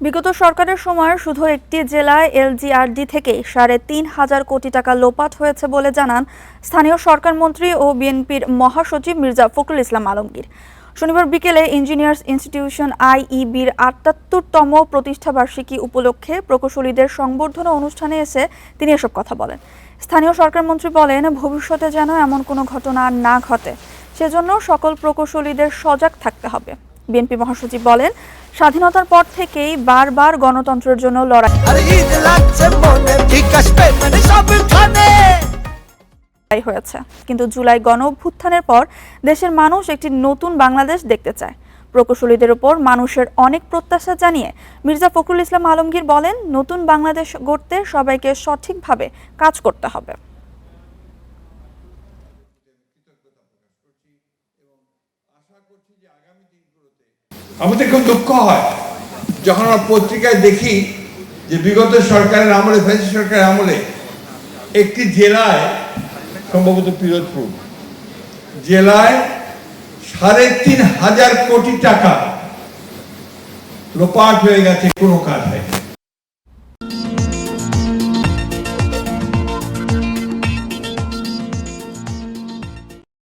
বিগত সরকারের সময় শুধু একটি জেলায় এলজিআরডি থেকে ৩,৫০০ কোটি টাকা লোপাট হয়েছে বলে জানান স্থানীয় সরকার মন্ত্রী ও বিএনপির মহাসচিব মির্জা ফখরুল ইসলাম আলমগীর। শনিবার বিকেলে ইঞ্জিনিয়ার্স ইনস্টিটিউশন আইইবির ৭৮তম প্রতিষ্ঠাবার্ষিকী উপলক্ষে প্রকৌশলীদের সংবর্ধনা অনুষ্ঠানে এসে তিনি এসব কথা বলেন। স্থানীয় সরকার মন্ত্রী বলেন, ভবিষ্যতে যেন এমন কোনো ঘটনা না ঘটে, সেজন্য সকল প্রকৌশলীদের সজাগ থাকতে হবে। বিএনপি মহাসচিব বলেন, স্বাধীনতার পর থেকেই বারবার গণতন্ত্রের জন্য লড়াই হয়েছে, কিন্তু জুলাই গণ অভ্যুত্থানের পর দেশের মানুষ একটি নতুন বাংলাদেশ দেখতে চায়। প্রকৌশলীদের উপর মানুষের অনেক প্রত্যাশা জানিয়ে মির্জা ফখরুল ইসলাম আলমগীর বলেন, নতুন বাংলাদেশ গড়তে সবাইকে সঠিকভাবে কাজ করতে হবে। আমাদের খুব দুঃখ হয় যখন আমরা পত্রিকায় দেখি যে বিগত সরকারের আমলে, ফ্যাসিস্ট সরকারের আমলে একটি জেলায়, সম্ভবত পিরোজপুর জেলায় ৩,৫০০ কোটি টাকা লোপাট হয়ে গেছে, কোনো কাজ হয়নি।